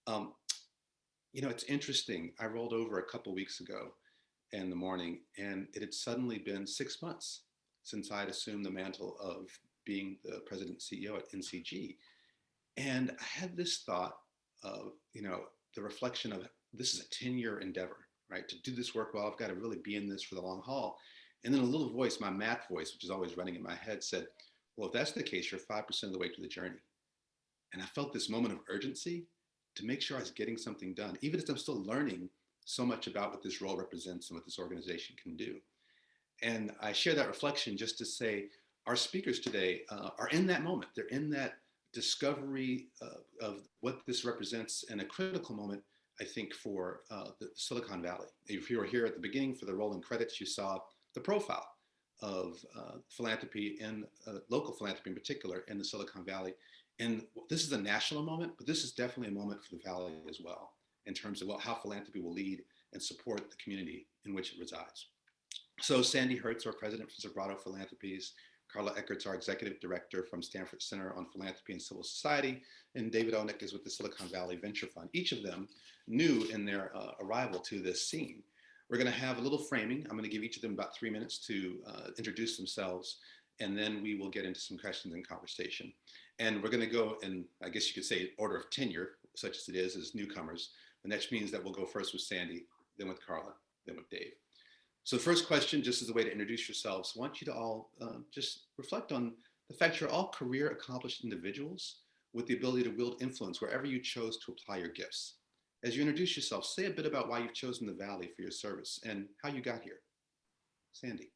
Um, it's interesting. I rolled over a couple weeks ago in the morning, and it had suddenly been 6 months since I had assumed the mantle of being the president and CEO at NCG. And I had this thought of, the reflection of this is a 10-year endeavor, right? To do this work well, I've got to really be in this for the long haul. And then a little voice, my math voice, which is always running in my head, said, well, if that's the case, you're 5% of the way to the journey. And I felt this moment of urgency to make sure I was getting something done, even as I'm still learning so much about what this role represents and what this organization can do. And I share that reflection just to say our speakers today are in that moment. They're in that discovery of what this represents, and a critical moment, I think, for the Silicon Valley. If you were here at the beginning for the rolling credits, you saw the profile of philanthropy and local philanthropy in particular in the Silicon Valley. And this is a national moment, but this is definitely a moment for the Valley as well, in terms of how philanthropy will lead and support the community in which it resides. So Sandy Hertz, our president from Sobrato Philanthropies, Carla Eckert's our executive director from Stanford Center on Philanthropy and Civil Society, and David Anik is with the Silicon Valley Venture Fund. Each of them new in their arrival to this scene. We're going to have a little framing. I'm going to give each of them about 3 minutes to introduce themselves, and then we will get into some questions and conversation. And we're going to go in, I guess you could say, order of tenure, such as it is, as newcomers. And that means that we'll go first with Sandy, then with Carla, then with Dave. So the first question, just as a way to introduce yourselves, I want you to all just reflect on the fact you're all career accomplished individuals with the ability to wield influence wherever you chose to apply your gifts. As you introduce yourself, say a bit about why you've chosen the Valley for your service and how you got here. Sandy.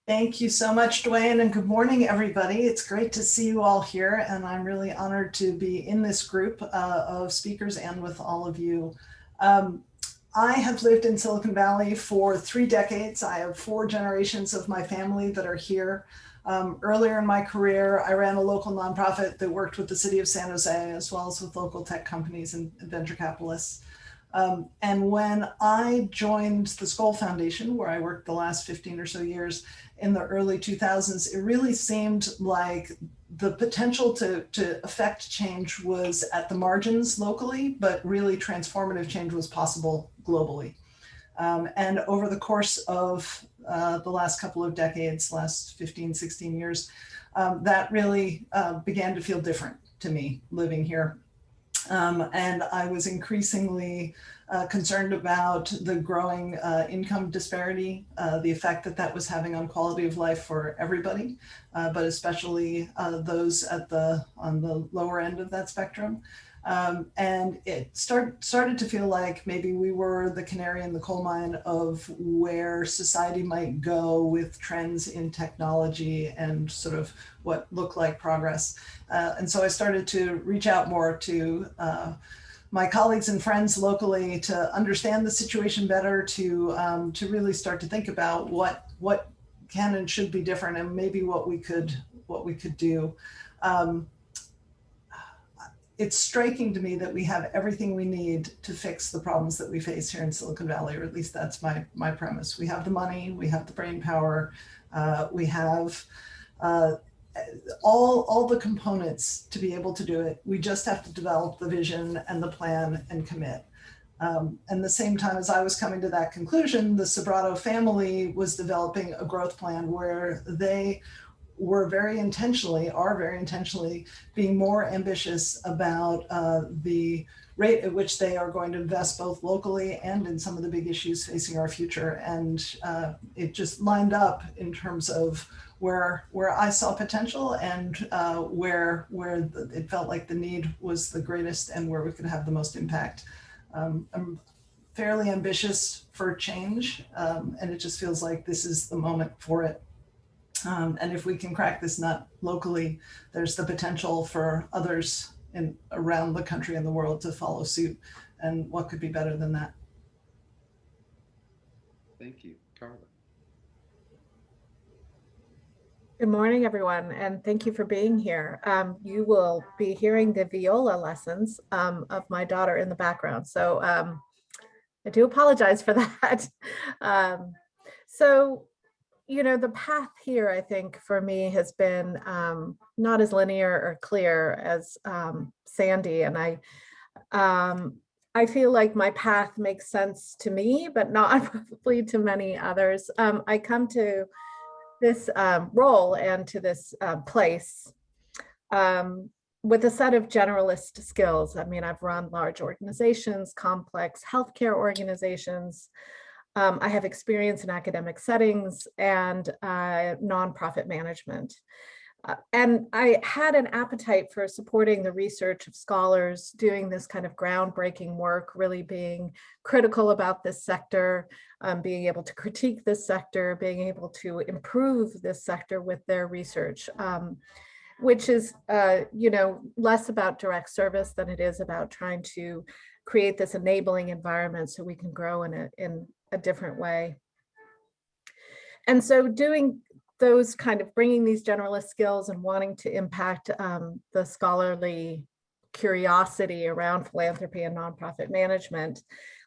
Thank you so much, Dwayne, and good morning, everybody. It's great to see you all here, and I'm really honored to be in this group of speakers and with all of you. I have lived in Silicon Valley for 3 decades. I have 4 generations of my family that are here. Earlier in my career, I ran a local nonprofit that worked with the city of San Jose, as well as with local tech companies and venture capitalists. And when I joined the Skoll Foundation, where I worked the last 15 or so years in the early 2000s, it really seemed like the potential to affect change was at the margins locally, but really transformative change was possible globally. And over the course of the last couple of decades, last 15, 16 years, that really began to feel different to me living here. And I was increasingly concerned about the growing income disparity, the effect that that was having on quality of life for everybody, but especially those on the lower end of that spectrum. And it started to feel like maybe we were the canary in the coal mine of where society might go with trends in technology and sort of what looked like progress. And so I started to reach out more to my colleagues and friends locally to understand the situation better, to really start to think about what can and should be different, and maybe what we could do. It's striking to me that we have everything we need to fix the problems that we face here in Silicon Valley, or at least that's my premise. We have the money, we have the brain power, we have all the components to be able to do it. We just have to develop the vision and the plan and commit. And the same time as I was coming to that conclusion, the Sobrato family was developing a growth plan where they are very intentionally being more ambitious about the rate at which they are going to invest both locally and in some of the big issues facing our future. And it just lined up in terms of where I saw potential and where it felt like the need was the greatest and where we could have the most impact. I'm fairly ambitious for change, and it just feels like this is the moment for it. And if we can crack this nut locally, there's the potential for others around the country and the world to follow suit. And what could be better than that? Thank you. Carla. Good morning, everyone, and thank you for being here. You will be hearing the viola lessons of my daughter in the background. So I do apologize for that. The path here, I think, for me has been not as linear or clear as Sandy. And I I feel like my path makes sense to me, but not probably to many others. I come to this role and to this place with a set of generalist skills. I mean, I've run large organizations, complex healthcare organizations. I have experience in academic settings and nonprofit management. And I had an appetite for supporting the research of scholars doing this kind of groundbreaking work, really being critical about this sector, being able to critique this sector, being able to improve this sector with their research, which is, less about direct service than it is about trying to create this enabling environment so we can grow in a different way. And so doing those kind of bringing these generalist skills and wanting to impact the scholarly curiosity around philanthropy and nonprofit management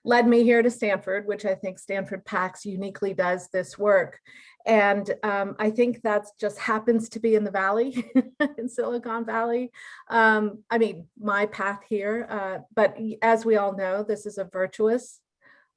led me here to Stanford, which I think Stanford PACS uniquely does this work. And I think that just happens to be in the Valley, in Silicon Valley. I mean, my path here, but as we all know, this is a virtuous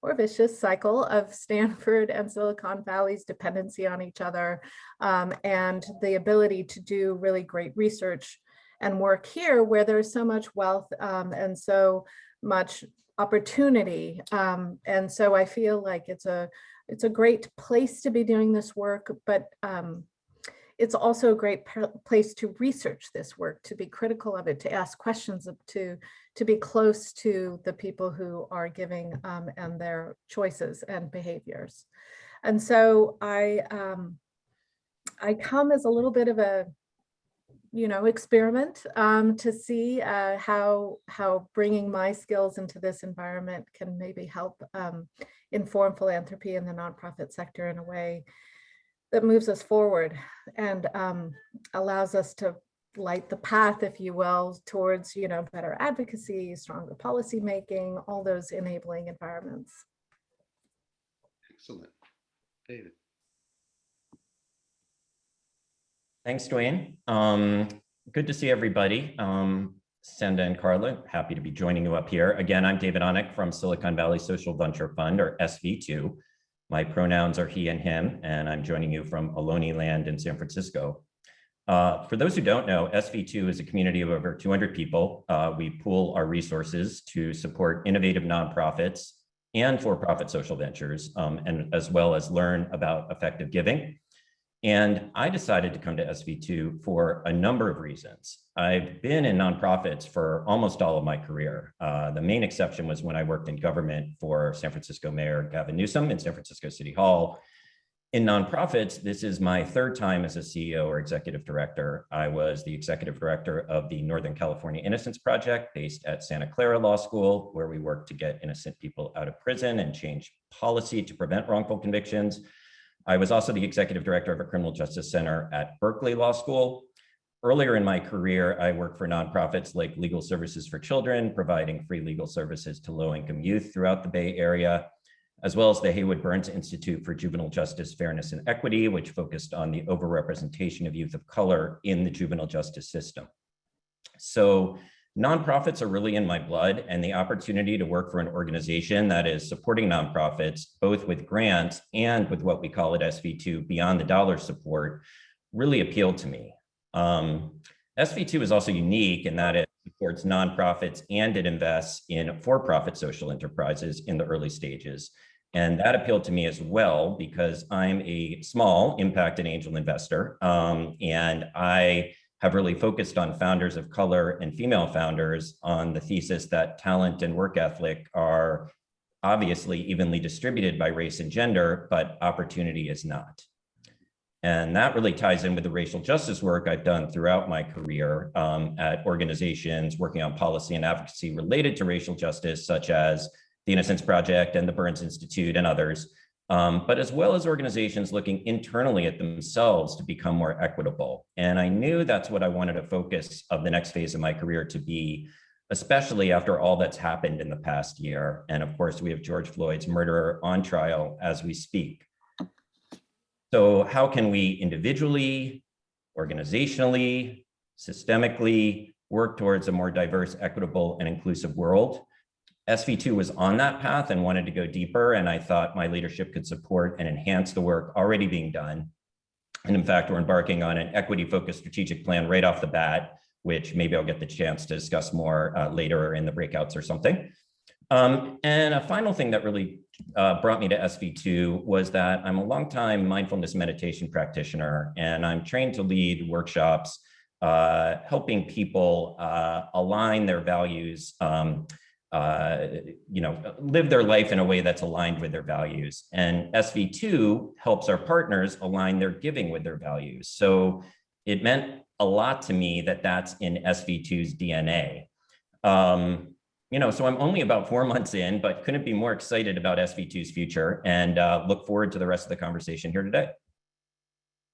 or vicious cycle of Stanford and Silicon Valley's dependency on each other, and the ability to do really great research and work here where there's so much wealth and so much opportunity. And so I feel like it's a great place to be doing this work, but it's also a great place to research this work, to be critical of it, to ask questions, to be close to the people who are giving and their choices and behaviors. And so I come as a little bit of a, experiment to see how bringing my skills into this environment can maybe help inform philanthropy in the nonprofit sector in a way that moves us forward and allows us to light the path, if you will, towards better advocacy, stronger policy making, all those enabling environments. Excellent. David. Thanks, Dwayne. Good to see everybody. Senda and Carla, happy to be joining you up here. Again, I'm David Anik from Silicon Valley Social Venture Fund, or SV2. My pronouns are he and him, and I'm joining you from Ohlone Land in San Francisco. For those who don't know, SV2 is a community of over 200 people. We pool our resources to support innovative nonprofits and for-profit social ventures, and as well as learn about effective giving. And I decided to come to SV2 for a number of reasons. I've been in nonprofits for almost all of my career. The main exception was when I worked in government for San Francisco Mayor Gavin Newsom in San Francisco City Hall. In nonprofits, this is my third time as a CEO or executive director. I was the executive director of the Northern California Innocence Project based at Santa Clara Law School, where we work to get innocent people out of prison and change policy to prevent wrongful convictions. I was also the executive director of a criminal justice center at Berkeley Law School. Earlier in my career, I worked for nonprofits like Legal Services for Children, providing free legal services to low-income youth throughout the Bay Area, as well as the Haywood Burns Institute for Juvenile Justice, Fairness, and Equity, which focused on the overrepresentation of youth of color in the juvenile justice system. So nonprofits are really in my blood, and the opportunity to work for an organization that is supporting nonprofits, both with grants and with what we call at SV2 beyond the dollar support, really appealed to me. SV2 is also unique in that it supports nonprofits and it invests in for-profit social enterprises in the early stages. And that appealed to me as well because I'm a small impact and angel investor, and I have really focused on founders of color and female founders on the thesis that talent and work ethic are obviously evenly distributed by race and gender, but opportunity is not. And that really ties in with the racial justice work I've done throughout my career at organizations working on policy and advocacy related to racial justice, such as the Innocence Project and the Burns Institute and others, but as well as organizations looking internally at themselves to become more equitable. And I knew that's what I wanted to focus of the next phase of my career to be, especially after all that's happened in the past year. And of course, we have George Floyd's murderer on trial as we speak. So how can we individually, organizationally, systemically work towards a more diverse, equitable, and inclusive world. SV2 was on that path and wanted to go deeper, and I thought my leadership could support and enhance the work already being done. And in fact, we're embarking on an equity-focused strategic plan right off the bat, which maybe I'll get the chance to discuss more later in the breakouts or something. And a final thing that really brought me to SV2 was that I'm a longtime mindfulness meditation practitioner, and I'm trained to lead workshops helping people align their values, live their life in a way that's aligned with their values. And SV2 helps our partners align their giving with their values. So it meant a lot to me that that's in SV2's DNA. So I'm only about 4 months in, but couldn't be more excited about SV2's future, and look forward to the rest of the conversation here today.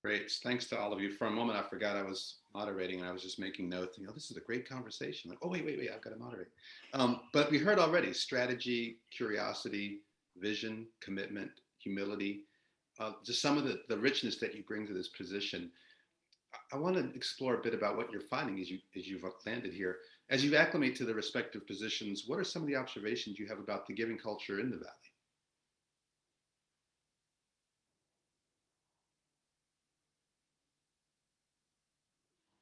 Great. Thanks to all of you. For a moment, I forgot I was moderating and I was just making notes. This is a great conversation. Like, oh, wait, I've got to moderate. But we heard already strategy, curiosity, vision, commitment, humility, just some of the richness that you bring to this position. I want to explore a bit about what you're finding as you've landed here. As you acclimate to the respective positions, what are some of the observations you have about the giving culture in the Valley?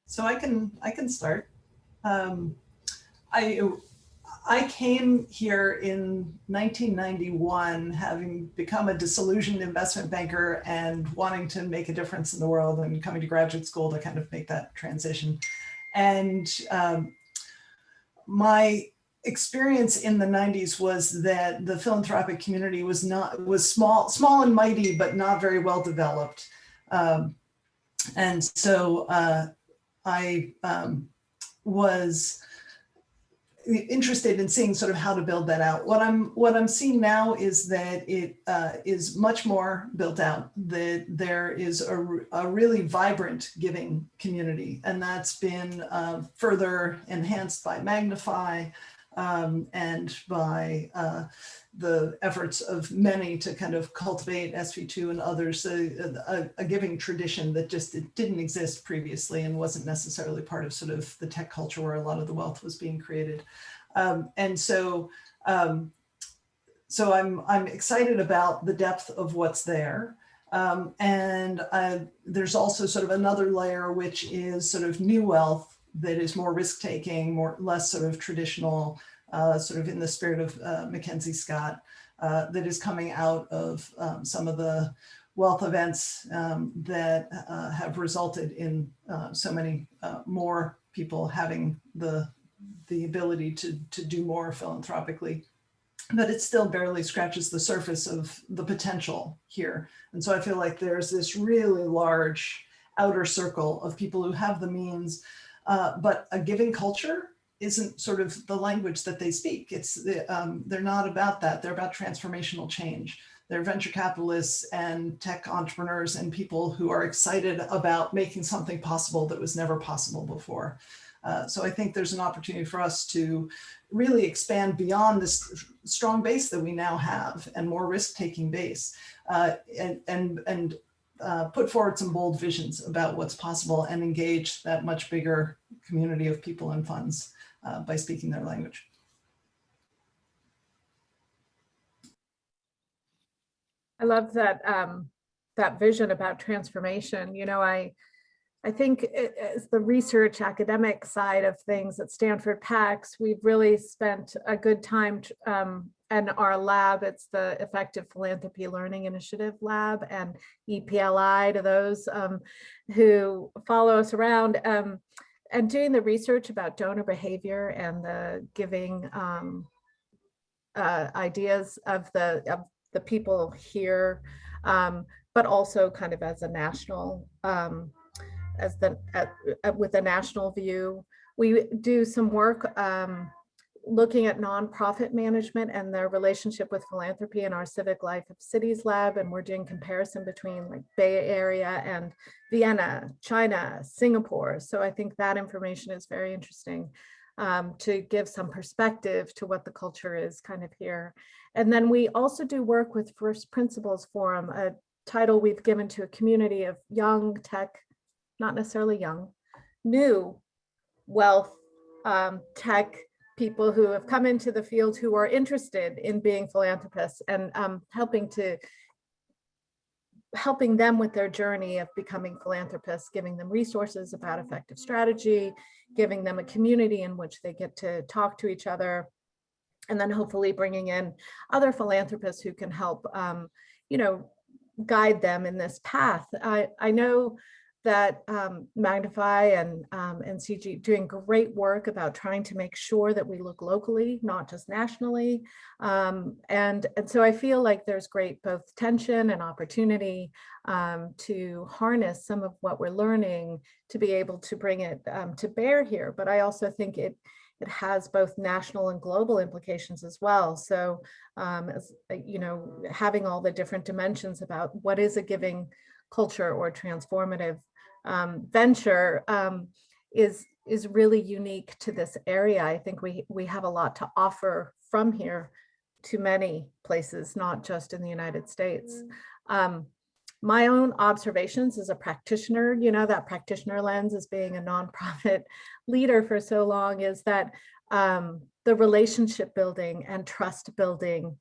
So I can start. I came here in 1991, having become a disillusioned investment banker and wanting to make a difference in the world, and coming to graduate school to kind of make that transition. And my experience in the 90s was that the philanthropic community was small and mighty, but not very well developed. And so I was interested in seeing sort of how to build that out. What I'm seeing now is that it is much more built out, that there is a really vibrant giving community, and that's been further enhanced by Magnify and by the efforts of many to kind of cultivate SV2 and others, a giving tradition that just didn't exist previously and wasn't necessarily part of sort of the tech culture where a lot of the wealth was being created. So I'm excited about the depth of what's there. And there's also sort of another layer, which is sort of new wealth that is more risk-taking, less sort of traditional, sort of in the spirit of Mackenzie Scott, that is coming out of some of the wealth events that have resulted in so many more people having the ability to do more philanthropically. But it still barely scratches the surface of the potential here. And so I feel like there's this really large outer circle of people who have the means, but a giving culture isn't sort of the language that they speak. They're not about that. They're about transformational change. They're venture capitalists and tech entrepreneurs and people who are excited about making something possible that was never possible before. So I think there's an opportunity for us to really expand beyond this strong base that we now have and more risk-taking base, and put forward some bold visions about what's possible and engage that much bigger community of people and funds by speaking their language. I love that that vision about transformation. I think as the research academic side of things at Stanford PAX, we've really spent a good time and our lab, it's the Effective Philanthropy Learning Initiative Lab, and EPLI to those who follow us around, and doing the research about donor behavior and the giving ideas of the people here, but also kind of as a national with a national view. We do some work looking at nonprofit management and their relationship with philanthropy in our Civic Life of Cities lab, and we're doing comparison between like Bay Area and Vienna, China, Singapore. So I think that information is very interesting to give some perspective to what the culture is kind of here. And then we also do work with First Principles Forum, a title we've given to a community of young tech, not necessarily young, new wealth tech people who have come into the field who are interested in being philanthropists, and helping them with their journey of becoming philanthropists, giving them resources about effective strategy, giving them a community in which they get to talk to each other, and then hopefully bringing in other philanthropists who can help, guide them in this path. I know that Magnify and NCG doing great work about trying to make sure that we look locally, not just nationally. And so I feel like there's great both tension and opportunity to harness some of what we're learning to be able to bring it to bear here. But I also think it has both national and global implications as well. So, as having all the different dimensions about what is a giving culture or transformative venture is really unique to this area. I think we have a lot to offer from here to many places, not just in the United States. My own observations as a practitioner, that practitioner lens as being a nonprofit leader for so long, is that the relationship building and trust building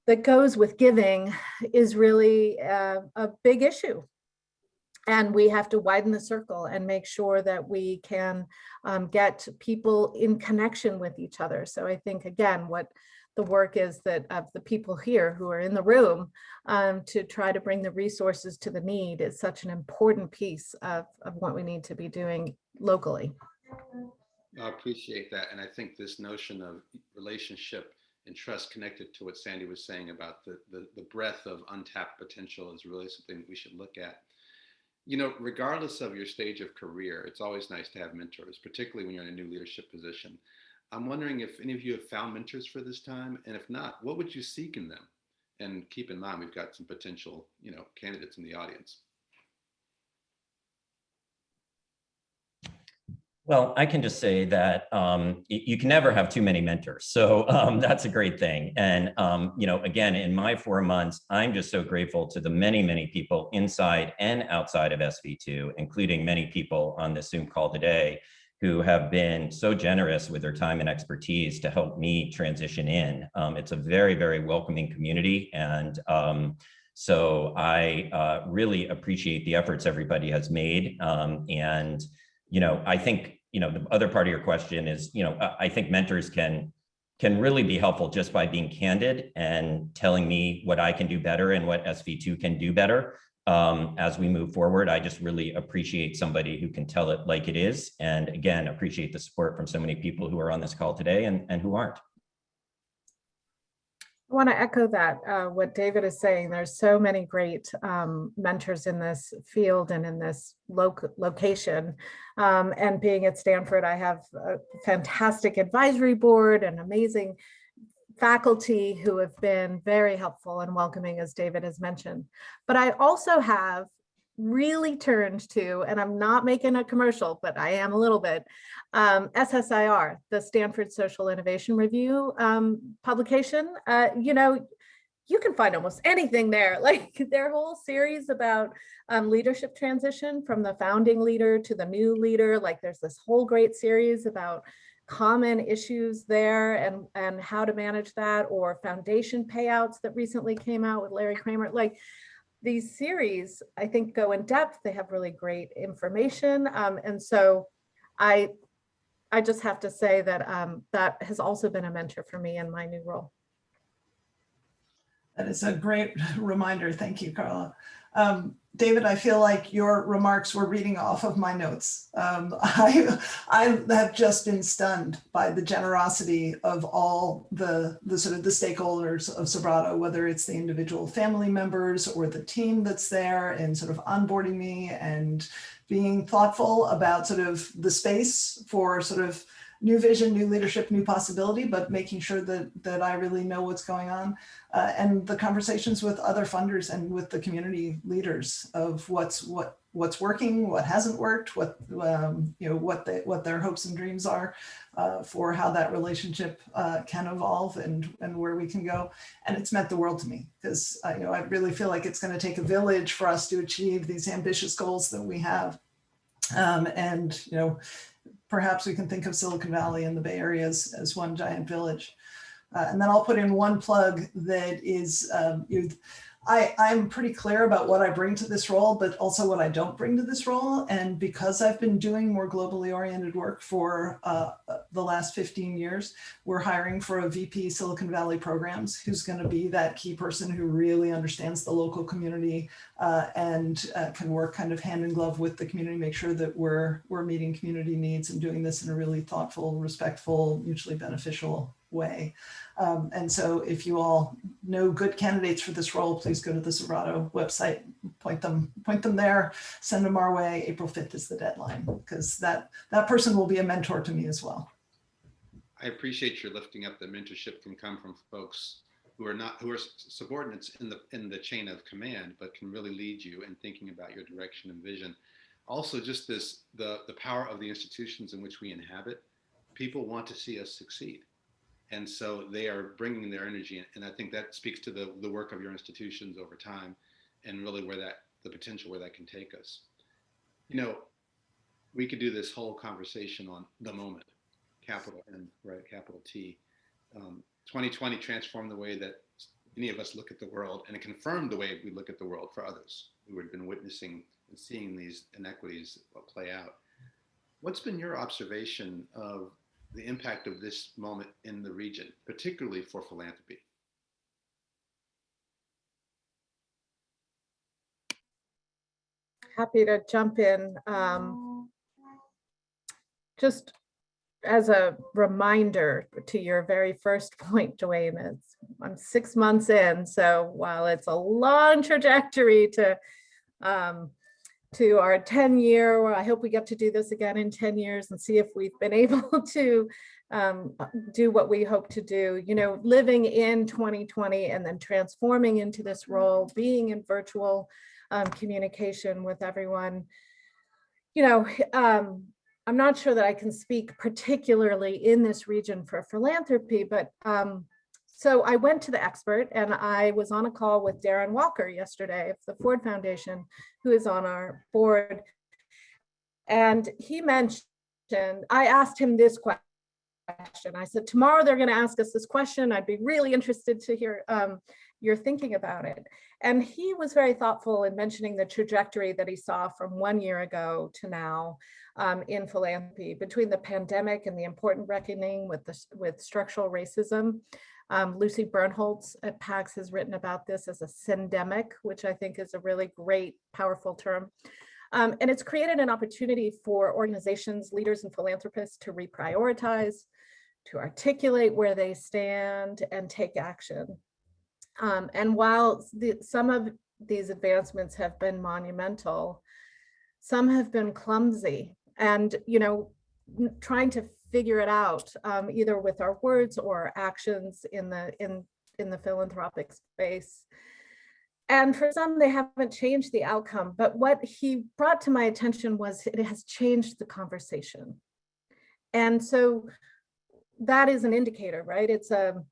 that goes with giving is really a big issue. And we have to widen the circle and make sure that we can get people in connection with each other. So I think, again, what the work is that of the people here who are in the room to try to bring the resources to the need is such an important piece of what we need to be doing locally. I appreciate that. And I think this notion of relationship and trust connected to what Sandy was saying about the breadth of untapped potential is really something that we should look at. Regardless of your stage of career, it's always nice to have mentors, particularly when you're in a new leadership position. I'm wondering if any of you have found mentors for this time, and if not, what would you seek in them? And keep in mind, we've got some potential, candidates in the audience. Well, I can just say that you can never have too many mentors. So that's a great thing. And, again, in my 4 months, I'm just so grateful to the many, many people inside and outside of SV2, including many people on this Zoom call today who have been so generous with their time and expertise to help me transition in. It's a very, very welcoming community. And so I really appreciate the efforts everybody has made. And I think, the other part of your question is, I think mentors can really be helpful just by being candid and telling me what I can do better and what SV2 can do better as we move forward. I just really appreciate somebody who can tell it like it is. And again, appreciate the support from so many people who are on this call today and who aren't. I want to echo that, what David is saying. There's so many great mentors in this field and in this location. And being at Stanford, I have a fantastic advisory board and amazing faculty who have been very helpful and welcoming, as David has mentioned. But I also have really turned to, and I'm not making a commercial, but I am a little bit, SSIR, the Stanford Social Innovation Review publication. You can find almost anything there, like their whole series about leadership transition from the founding leader to the new leader. Like there's this whole great series about common issues there and how to manage that, or foundation payouts that recently came out with Larry Kramer. Like these series, I think, go in depth. They have really great information. And so I just have to say that that has also been a mentor for me in my new role. That is a great reminder. Thank you, Carla. David, I feel like your remarks were reading off of my notes. I have just been stunned by the generosity of all the sort of the stakeholders of Sobrato, whether it's the individual family members or the team that's there and sort of onboarding me and being thoughtful about sort of the space for sort of new vision, new leadership, new possibility, but making sure that I really know what's going on, and the conversations with other funders and with the community leaders of what's working, what hasn't worked, what their hopes and dreams are for how that relationship can evolve and where we can go. And it's meant the world to me because I really feel like it's going to take a village for us to achieve these ambitious goals that we have. perhaps we can think of Silicon Valley and the Bay Area as one giant village. And then I'll put in one plug that is, I'm pretty clear about what I bring to this role, but also what I don't bring to this role. And because I've been doing more globally oriented work for the last 15 years, we're hiring for a VP Silicon Valley programs who's going to be that key person who really understands the local community and can work kind of hand in glove with the community, make sure that we're meeting community needs and doing this in a really thoughtful, respectful, mutually beneficial way. And so if you all know good candidates for this role, please go to the Sobrato website, point them there, send them our way. April 5th is the deadline, because that person will be a mentor to me as well. I appreciate your lifting up. The mentorship can come from folks who are subordinates in the chain of command, but can really lead you in thinking about your direction and vision. Also, just the power of the institutions in which we inhabit. People want to see us succeed. And so they are bringing their energy in. And I think that speaks to the work of your institutions over time and really the potential where that can take us. You know, we could do this whole conversation on the moment, capital N, right, capital T. 2020 transformed the way that many of us look at the world, and it confirmed the way we look at the world for others who had been witnessing and seeing these inequities play out. What's been your observation of the impact of this moment in the region, particularly for philanthropy? Happy to jump in. Just as a reminder to your very first point, Dwayne, I'm 6 months in, so while it's a long trajectory to our 10-year, I hope we get to do this again in 10 years and see if we've been able to do what we hope to do. You know, living in 2020 and then transforming into this role, being in virtual communication with everyone. You know, I'm not sure that I can speak particularly in this region for philanthropy, but so I went to the expert and I was on a call with Darren Walker yesterday of the Ford Foundation, who is on our board. And he mentioned, I asked him this question. I said, tomorrow they're going to ask us this question. I'd be really interested to hear your thinking about it. And he was very thoughtful in mentioning the trajectory that he saw from 1 year ago to now in philanthropy, between the pandemic and the important reckoning with structural racism. Lucy Bernholtz at PAX has written about this as a syndemic, which I think is a really great, powerful term. And it's created an opportunity for organizations, leaders, and philanthropists to reprioritize, to articulate where they stand and take action. And while some of these advancements have been monumental, some have been clumsy. And, you know, trying to figure it out either with our words or actions in the philanthropic space. And for some, they haven't changed the outcome. But what he brought to my attention was it has changed the conversation. And so that is an indicator, right? It's an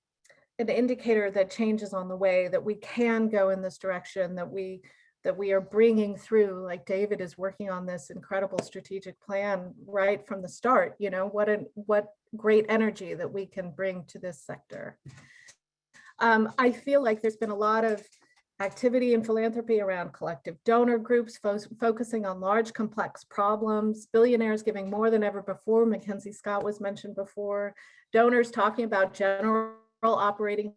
indicator that change is on the way, that we can go in this direction, that we are bringing through, like David is working on this incredible strategic plan right from the start. You know, what great energy that we can bring to this sector. I feel like there's been a lot of activity in philanthropy around collective donor groups, focusing on large, complex problems, billionaires giving more than ever before. Mackenzie Scott was mentioned before, donors talking about general operating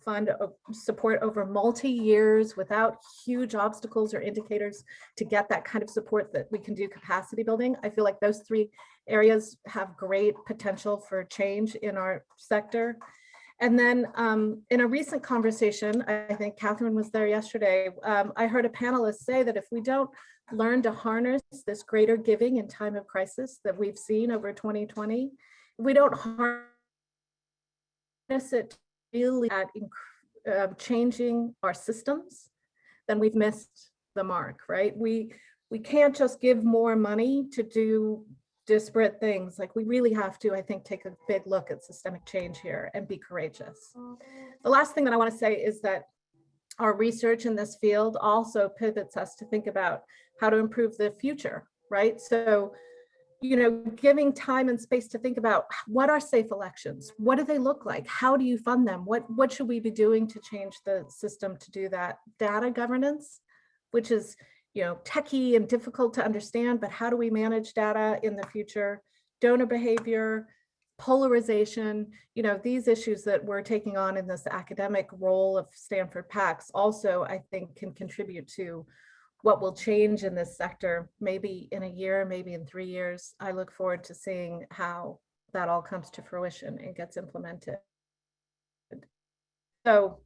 fund support over multi-years without huge obstacles or indicators to get that kind of support that we can do capacity building. I feel like those three areas have great potential for change in our sector. And then in a recent conversation, I think Catherine was there yesterday, I heard a panelist say that if we don't learn to harness this greater giving in time of crisis that we've seen over 2020, if we don't harness it really at changing our systems, then we've missed the mark, right? We can't just give more money to do disparate things. Like, we really have to, I think, take a big look at systemic change here and be courageous. The last thing that I want to say is that our research in this field also pivots us to think about how to improve the future, right? So, giving time and space to think about what are safe elections? What do they look like? How do you fund them? What should we be doing to change the system to do that? Data governance, which is, techie and difficult to understand, but how do we manage data in the future? Donor behavior, polarization, these issues that we're taking on in this academic role of Stanford PACS also, I think, can contribute to what will change in this sector, maybe in a year, maybe in 3 years. I look forward to seeing how that all comes to fruition and gets implemented. So,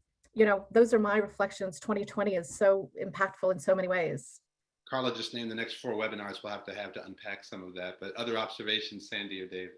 those are my reflections. 2020 is so impactful in so many ways. Carla just named the next 4 webinars we'll have to unpack some of that, but other observations, Sandy or Dave?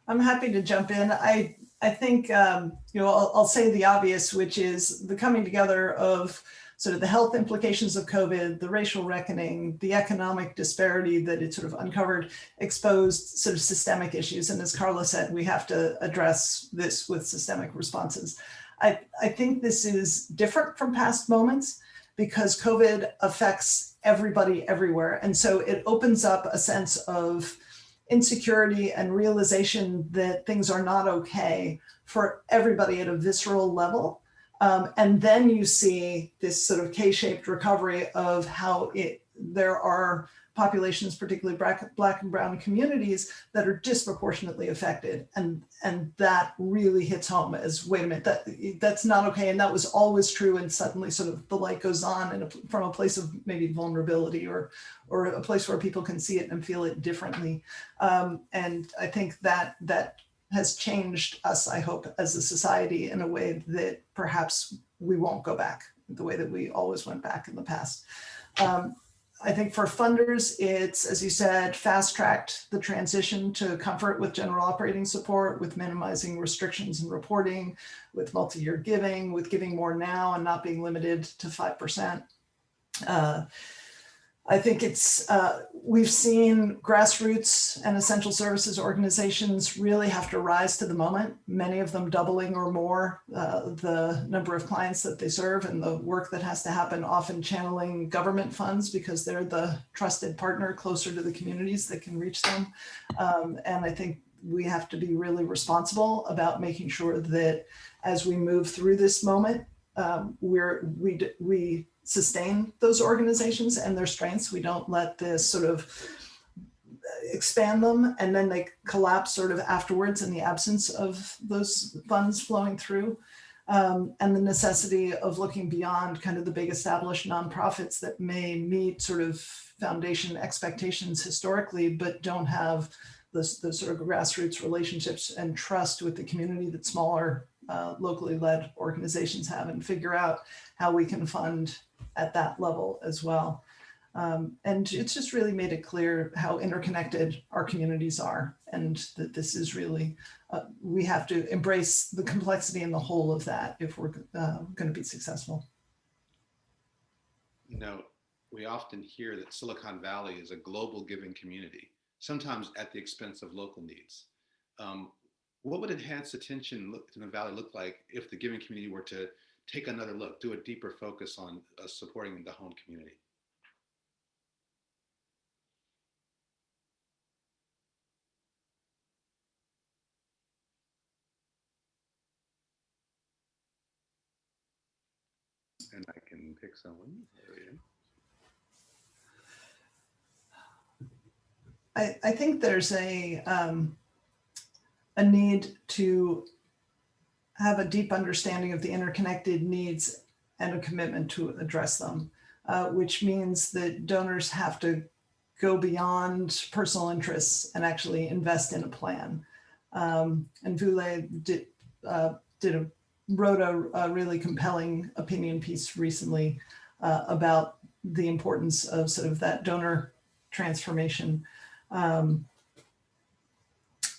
I'm happy to jump in. I think, I'll say the obvious, which is the coming together of sort of the health implications of COVID, the racial reckoning, the economic disparity that it sort of uncovered, exposed sort of systemic issues. And as Carla said, we have to address this with systemic responses. I think this is different from past moments because COVID affects everybody everywhere. And so it opens up a sense of insecurity and realization that things are not okay for everybody at a visceral level. And then you see this sort of K-shaped recovery of how there are populations, particularly Black and Brown communities, that are disproportionately affected. And that really hits home as, wait a minute, that's not okay. And that was always true. And suddenly sort of the light goes on from a place of maybe vulnerability or a place where people can see it and feel it differently. And I think that has changed us, I hope, as a society in a way that perhaps we won't go back the way that we always went back in the past. I think for funders, it's, as you said, fast-tracked the transition to comfort with general operating support, with minimizing restrictions and reporting, with multi-year giving, with giving more now and not being limited to 5%. I think we've seen grassroots and essential services organizations really have to rise to the moment, many of them doubling or more the number of clients that they serve and the work that has to happen, often channeling government funds because they're the trusted partner closer to the communities that can reach them. And I think we have to be really responsible about making sure that as we move through this moment, we sustain those organizations and their strengths. We don't let this sort of expand them and then they collapse sort of afterwards in the absence of those funds flowing through. And the necessity of looking beyond kind of the big established nonprofits that may meet sort of foundation expectations historically, but don't have the sort of grassroots relationships and trust with the community that smaller locally led organizations have, and figure out how we can fund at that level as well. And it's just really made it clear how interconnected our communities are, and that this is really, we have to embrace the complexity and the whole of that if we're going to be successful. We often hear that Silicon Valley is a global giving community, sometimes at the expense of local needs. What would enhanced attention in the Valley look like if the giving community were to take another look, do a deeper focus on supporting the home community? And I can pick someone. I think there's a need to have a deep understanding of the interconnected needs and a commitment to address them, which means that donors have to go beyond personal interests and actually invest in a plan. And Vule wrote a really compelling opinion piece recently about the importance of sort of that donor transformation.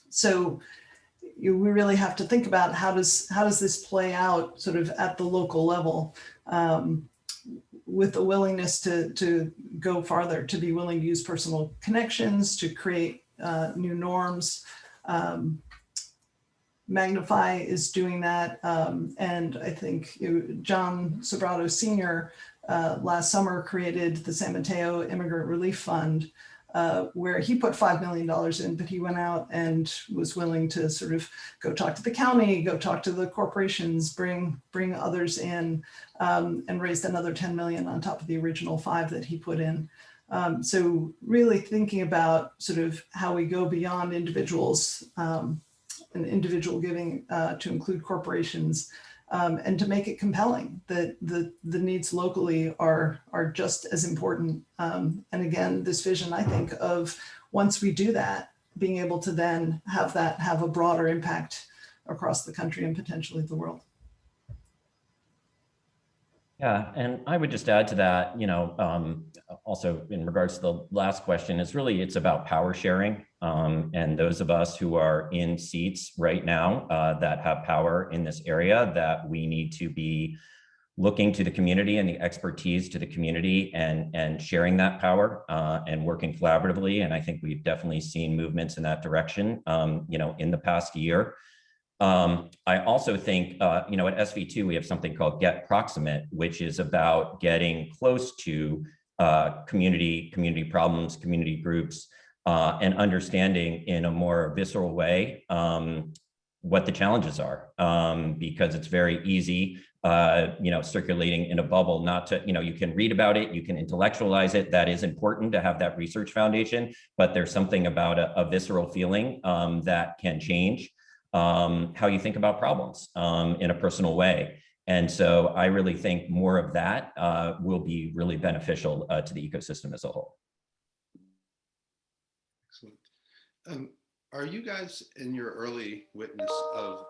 So we really have to think about how does this play out sort of at the local level, with the willingness to go farther, to be willing to use personal connections, to create new norms. Magnify is doing that. And I think John Sobrato Sr. Last summer created the San Mateo Immigrant Relief Fund, where he put $5 million in, but he went out and was willing to sort of go talk to the county, go talk to the corporations, bring others in, and raised another 10 million on top of the original 5 that he put in. So really thinking about sort of how we go beyond individuals and individual giving to include corporations, and to make it compelling that the needs locally are just as important. And again, this vision, I think, of once we do that, being able to then have a broader impact across the country and potentially the world. Yeah, and I would just add to that, also in regards to the last question, it's about power sharing. And those of us who are in seats right now that have power in this area, that we need to be looking to the community and the expertise to the community and sharing that power and working collaboratively. And I think we've definitely seen movements in that direction, in the past year. I also think, at SV2, we have something called Get Proximate, which is about getting close to community problems, community groups, and understanding in a more visceral way what the challenges are, because it's very easy, circulating in a bubble, not to, you can read about it, you can intellectualize it. That is important to have that research foundation, but there's something about a visceral feeling that can change how you think about problems in a personal way. And so I really think more of that will be really beneficial to the ecosystem as a whole. Excellent. Are you guys, in your early witness of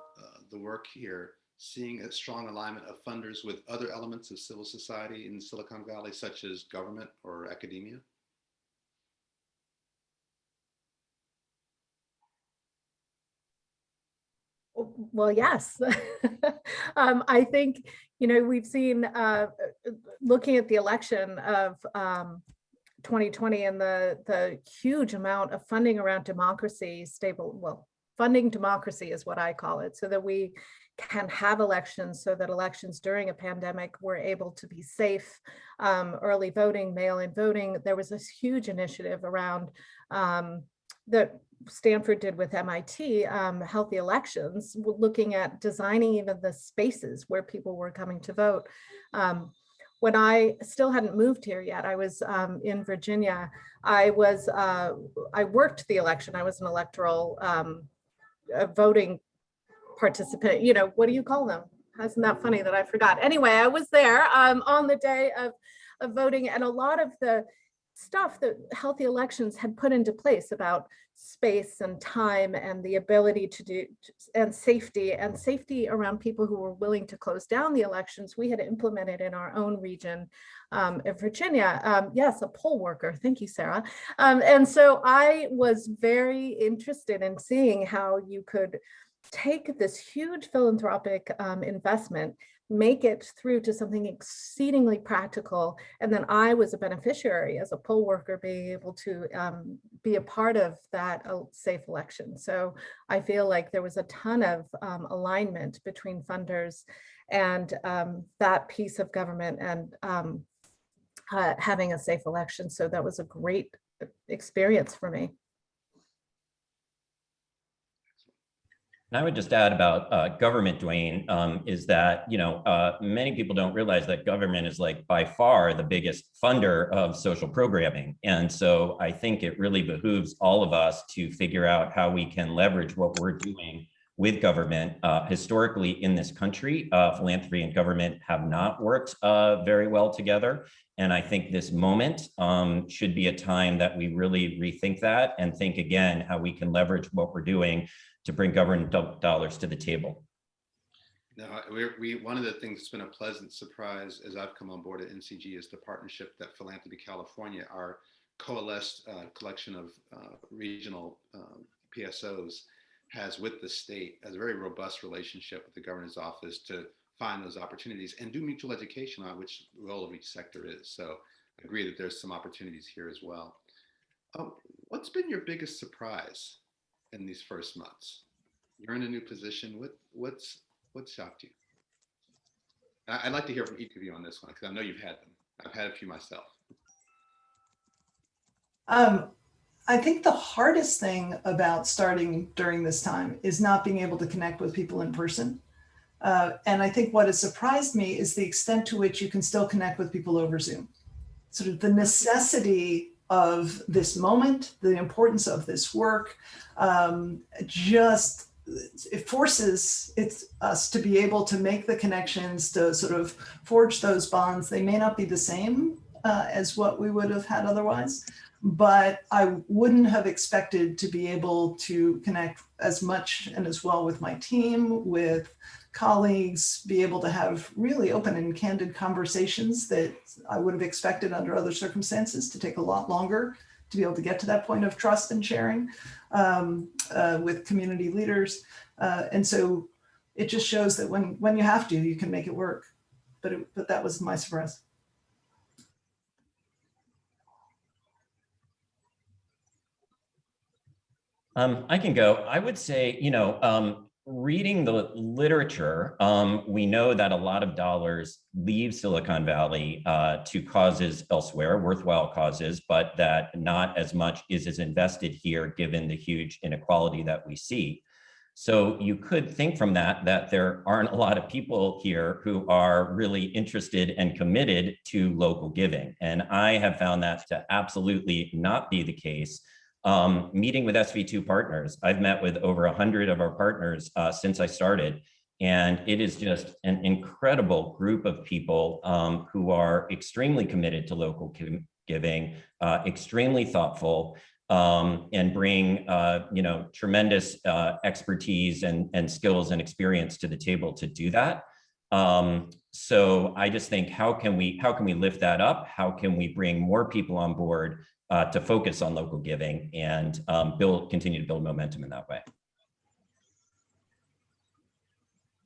the work here, seeing a strong alignment of funders with other elements of civil society in Silicon Valley, such as government or academia? Well, yes. I think, we've seen, looking at the election of 2020 and the huge amount of funding around democracy, funding democracy is what I call it, so that we can have elections, so that elections during a pandemic were able to be safe, early voting, mail-in voting. There was this huge initiative around that Stanford did with MIT, Healthy Elections, looking at designing even the spaces where people were coming to vote. When I still hadn't moved here yet, I was in Virginia. I worked the election. I was an electoral voting participant. What do you call them? Isn't that funny that I forgot? Anyway, I was there on the day of voting, and a lot of the stuff that Healthy Elections had put into place about space and time and the ability to do, and safety around people who were willing to close down the elections, we had implemented in our own region in Virginia. Yes, a poll worker. Thank you, Sarah. And so I was very interested in seeing how you could take this huge philanthropic investment, make it through to something exceedingly practical. And then I was a beneficiary as a poll worker, being able to be a part of that safe election. So I feel like there was a ton of alignment between funders and that piece of government and having a safe election. So that was a great experience for me. And I would just add about government, Dwayne, is that, many people don't realize that government is by far the biggest funder of social programming. And so I think it really behooves all of us to figure out how we can leverage what we're doing with government. Historically in this country, philanthropy and government have not worked very well together. And I think this moment should be a time that we really rethink that and think again how we can leverage what we're doing to bring government dollars to the table. Now, one of the things that's been a pleasant surprise as I've come on board at NCG is the partnership that Philanthropy California, our coalesced collection of regional PSOs, has with the state, as a very robust relationship with the governor's office to find those opportunities and do mutual education on which the role of each sector is. So I agree that there's some opportunities here as well. What's been your biggest surprise in these first months? You're in a new position. What's shocked you? I'd like to hear from each of you on this one, because I know you've had them. I've had a few myself. I think the hardest thing about starting during this time is not being able to connect with people in person. And I think what has surprised me is the extent to which you can still connect with people over Zoom. Sort of the necessity of this moment, the importance of this work, just it forces us to be able to make the connections, to sort of forge those bonds. They may not be the same as what we would have had otherwise, but I wouldn't have expected to be able to connect as much and as well with my team, with colleagues, be able to have really open and candid conversations that I would have expected under other circumstances to take a lot longer to be able to get to that point of trust and sharing with community leaders. And so it just shows that when you have to, you can make it work. But that was my surprise. I can go. I would say, reading the literature, we know that a lot of dollars leave Silicon Valley to causes elsewhere, worthwhile causes, but that not as much is invested here given the huge inequality that we see. So you could think from that there aren't a lot of people here who are really interested and committed to local giving. And I have found that to absolutely not be the case. Meeting with SV2 partners, I've met with over 100 of our partners since I started, and it is just an incredible group of people who are extremely committed to local giving, extremely thoughtful, and bring tremendous expertise and skills and experience to the table to do that. So I just think, how can we lift that up? How can we bring more people on board to focus on local giving and continue to build momentum in that way?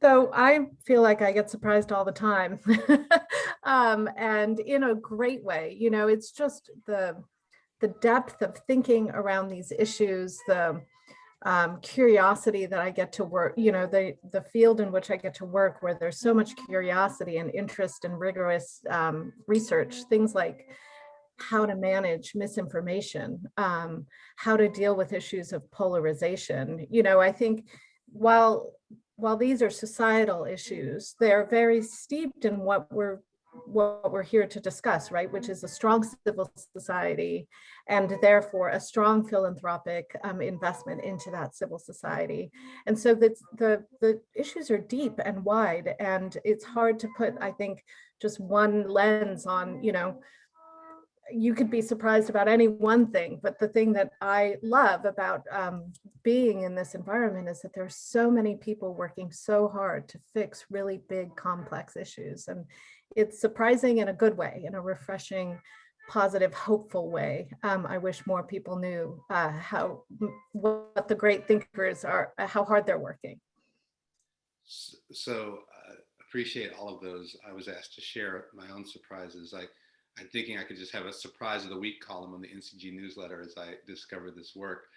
So I feel like I get surprised all the time, and in a great way. It's just the depth of thinking around these issues, the curiosity that I get to work, the field in which I get to work, where there's so much curiosity and interest and rigorous research, things like how to manage misinformation, how to deal with issues of polarization. I think while these are societal issues, they're very steeped in what we're here to discuss, right? Which is a strong civil society, and therefore a strong philanthropic investment into that civil society. And so the issues are deep and wide, and it's hard to put, I think, just one lens on, you could be surprised about any one thing, but the thing that I love about being in this environment is that there's so many people working so hard to fix really big, complex issues. And it's surprising in a good way, in a refreshing, positive, hopeful way. I wish more people knew what the great thinkers are, how hard they're working. So appreciate all of those. I was asked to share my own surprises. I'm thinking I could just have a surprise of the week column on the NCG newsletter as I discovered this work.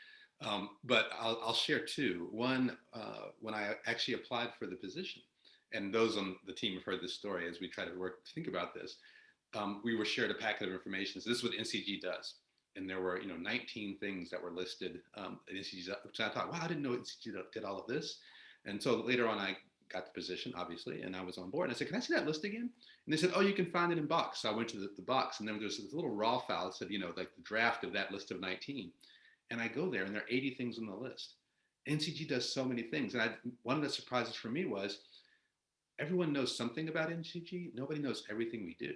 But I'll share two. One, when I actually applied for the position, and those on the team have heard this story as we try to think about this, we were shared a packet of information. So this is what NCG does. And there were 19 things that were listed at NCG, which I thought, wow, I didn't know NCG did all of this. And so later on, I got the position, obviously, and I was on board. And I said, can I see that list again? And they said, oh, you can find it in box. So I went to the box, and then there's this little raw file that said, like the draft of that list of 19. And I go there, and there are 80 things on the list. NCG does so many things. And one of the surprises for me was everyone knows something about NCG. Nobody knows everything we do.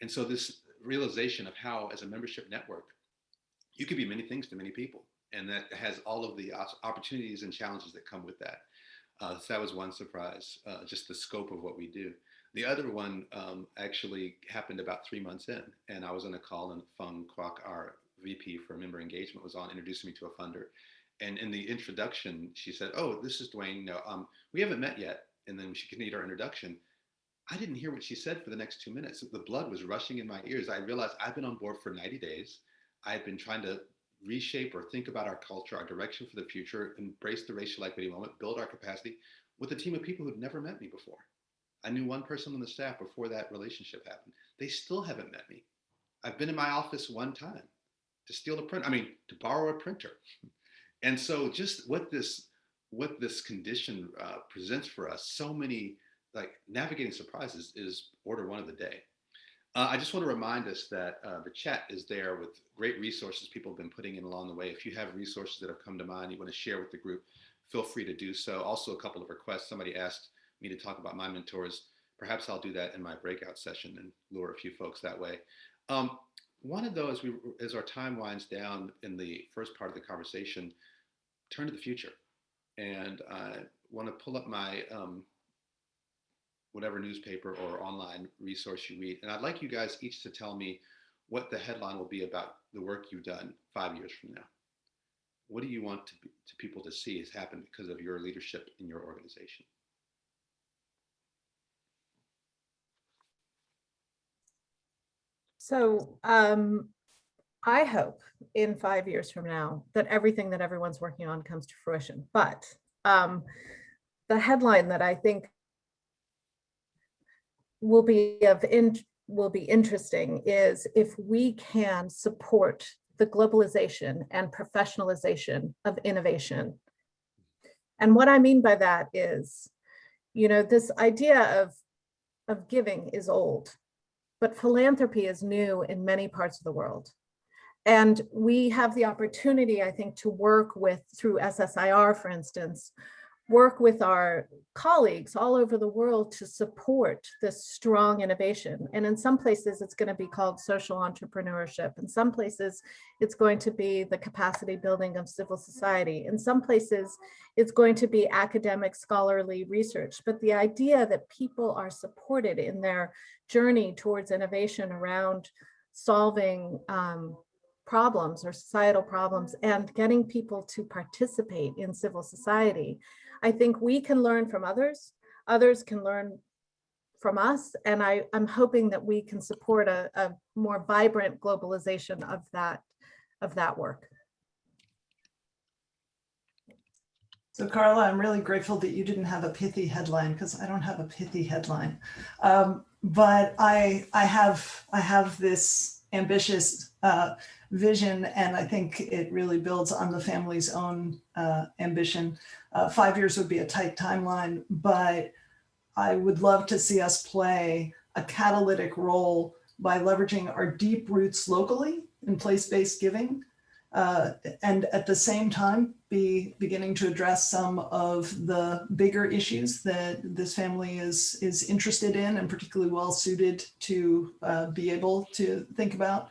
And so this realization of how, as a membership network, you could be many things to many people. And that has all of the opportunities and challenges that come with that. So that was one surprise, just the scope of what we do. The other one actually happened about 3 months in, and I was on a call, and Fung Kwok, our VP for member engagement, was on, introducing me to a funder. And in the introduction, she said, oh, this is Dwayne. No, we haven't met yet. And then she continued our introduction. I didn't hear what she said for the next 2 minutes. The blood was rushing in my ears. I realized I've been on board for 90 days. I've been trying to reshape or think about our culture, our direction for the future, embrace the racial equity moment, build our capacity with a team of people who'd never met me before. I knew one person on the staff before that relationship happened. They still haven't met me. I've been in my office one time to steal the print. I mean, to borrow a printer. And so just what this condition presents for us, so many, like, navigating surprises is order one of the day. I just want to remind us that the chat is there with great resources people have been putting in along the way. If you have resources that have come to mind you want to share with the group, feel free to do so. Also, a couple of requests. Somebody asked me to talk about my mentors. Perhaps I'll do that in my breakout session and lure a few folks that way. One of those, as our time winds down in the first part of the conversation, turn to the future. And I want to pull up my whatever newspaper or online resource you read. And I'd like you guys each to tell me what the headline will be about the work you've done 5 years from now. What do you want to people to see has happened because of your leadership in your organization? So I hope in 5 years from now that everything that everyone's working on comes to fruition. But the headline that I think will be interesting is if we can support the globalization and professionalization of innovation. And what I mean by that is, this idea of giving is old, but philanthropy is new in many parts of the world. And we have the opportunity, I think, to work with, through SSIR, for instance, work with our colleagues all over the world to support this strong innovation. And in some places, it's going to be called social entrepreneurship. In some places, it's going to be the capacity building of civil society. In some places, it's going to be academic scholarly research. But the idea that people are supported in their journey towards innovation around solving problems or societal problems and getting people to participate in civil society, I think we can learn from others, others can learn from us, and I'm hoping that we can support a more vibrant globalization of that work. So Carla, I'm really grateful that you didn't have a pithy headline, because I don't have a pithy headline. But I have this ambitious vision, and I think it really builds on the family's own ambition. 5 years would be a tight timeline, but I would love to see us play a catalytic role by leveraging our deep roots locally in place-based giving, and at the same time be beginning to address some of the bigger issues that this family is interested in and particularly well suited to be able to think about.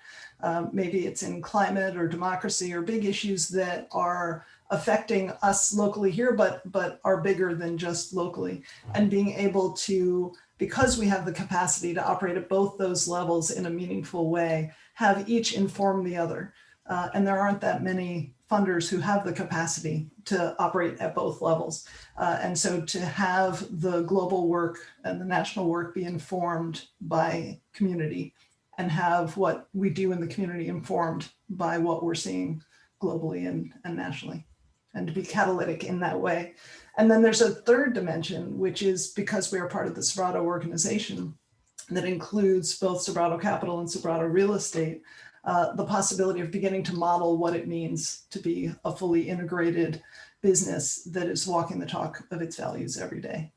Maybe it's in climate or democracy or big issues that are affecting us locally here, but are bigger than just locally. And being able to, because we have the capacity to operate at both those levels in a meaningful way, have each inform the other. And there aren't that many funders who have the capacity to operate at both levels. And so to have the global work and the national work be informed by community, and have what we do in the community informed by what we're seeing globally and nationally, and to be catalytic in that way. And then there's a third dimension, which is because we are part of the Sobrato organization that includes both Sobrato Capital and Sobrato Real Estate, the possibility of beginning to model what it means to be a fully integrated business that is walking the talk of its values every day.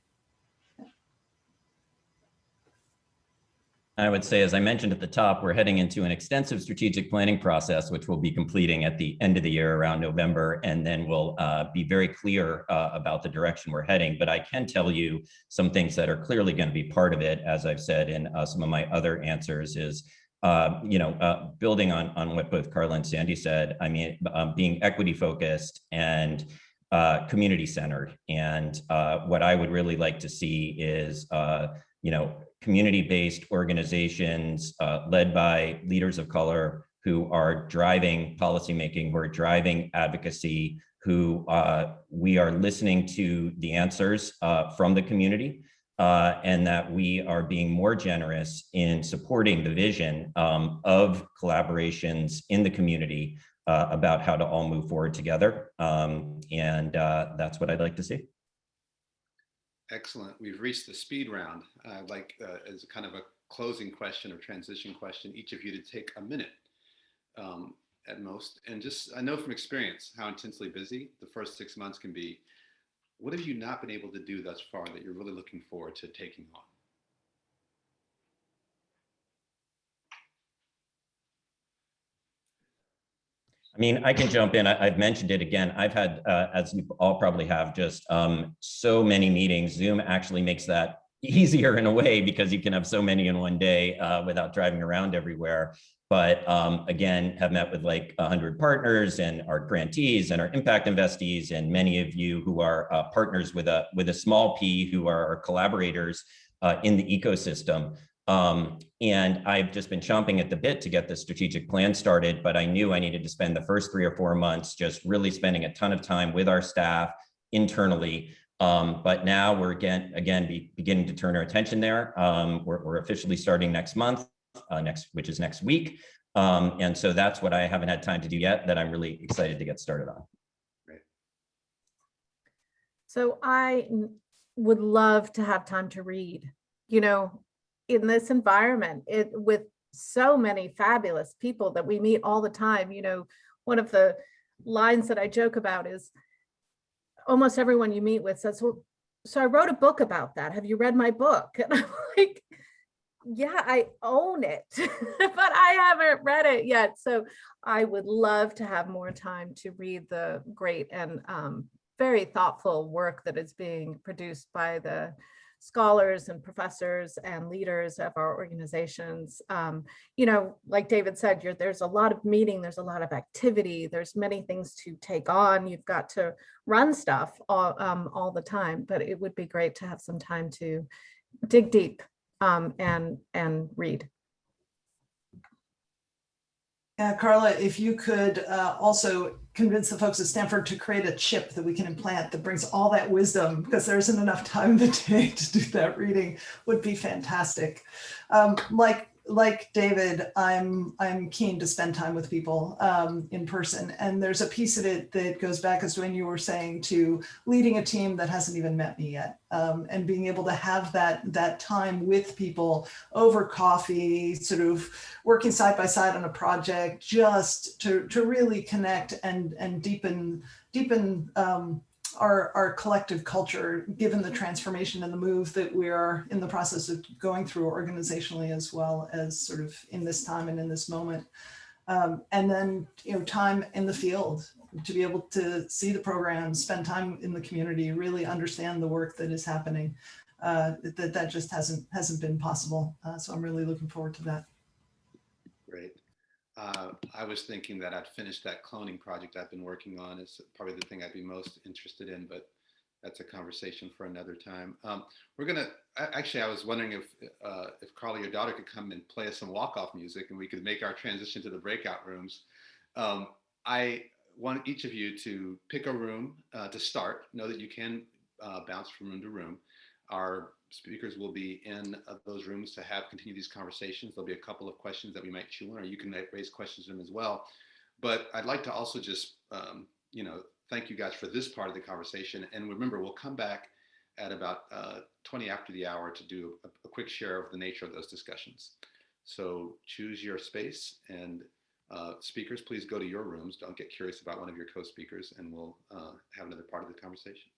I would say, as I mentioned at the top, we're heading into an extensive strategic planning process, which we'll be completing at the end of the year around November, and then we'll be very clear about the direction we're heading. But I can tell you some things that are clearly going to be part of it, as I've said in some of my other answers, is building on what both Carla and Sandy said. I mean, being equity focused and community centered. And what I would really like to see is community-based organizations led by leaders of color who are driving policymaking, who are driving advocacy, who we are listening to the answers from the community, and that we are being more generous in supporting the vision of collaborations in the community about how to all move forward together. And that's what I'd like to see. Excellent. We've reached the speed round. I'd like, as kind of a closing question or transition question, each of you to take a minute at most? And just, I know from experience how intensely busy the first 6 months can be. What have you not been able to do thus far that you're really looking forward to taking on? I mean, I can jump in. I've mentioned it again. I've had, as you all probably have, just so many meetings. Zoom actually makes that easier in a way because you can have so many in one day without driving around everywhere. But again, have met with like 100 partners and our grantees and our impact investees, and many of you who are partners with a small p, who are our collaborators in the ecosystem. And I've just been chomping at the bit to get the strategic plan started, but I knew I needed to spend the first 3 or 4 months just really spending a ton of time with our staff internally. But now we're beginning to turn our attention there. We're officially starting next month, which is next week. And so that's what I haven't had time to do yet that I'm really excited to get started on. Great. So I would love to have time to read, you know, in this environment, with so many fabulous people that we meet all the time. You know, one of the lines that I joke about is almost everyone you meet with says, well, so I wrote a book about that. Have you read my book? And I'm like, yeah, I own it, but I haven't read it yet. So I would love to have more time to read the great and very thoughtful work that is being produced by the scholars and professors and leaders of our organizations. You know, like David said, there's a lot of meeting, there's a lot of activity, there's many things to take on. You've got to run stuff all the time, but it would be great to have some time to dig deep and read. Yeah, Carla, if you could also convince the folks at Stanford to create a chip that we can implant that brings all that wisdom, because there isn't enough time in the day to do that reading, would be fantastic. Like David, I'm keen to spend time with people in person. And there's a piece of it that goes back, as Dwayne, you were saying, to leading a team that hasn't even met me yet, and being able to have that time with people over coffee, sort of working side by side on a project, just to really connect and deepen our collective culture, given the transformation and the move that we are in the process of going through organizationally, as well as sort of in this time and in this moment. And then, you know, time in the field to be able to see the programs, spend time in the community, really understand the work that is happening. That just hasn't been possible. So I'm really looking forward to that. Great. I was thinking that I'd finish that cloning project I've been working on. It's probably the thing I'd be most interested in, but that's a conversation for another time. We're gonna, actually, I was wondering if Carly, your daughter, could come and play us some walk-off music and we could make our transition to the breakout rooms. I want each of you to pick a room to start. Know that you can bounce from room to room. Our speakers will be in those rooms to continue these conversations. There'll be a couple of questions that we might chew on, or you can raise questions to them as well. But I'd like to also just, you know, thank you guys for this part of the conversation. And remember, we'll come back at about 20 after the hour to do a quick share of the nature of those discussions. So choose your space, and speakers, please go to your rooms. Don't get curious about one of your co-speakers, and we'll have another part of the conversation.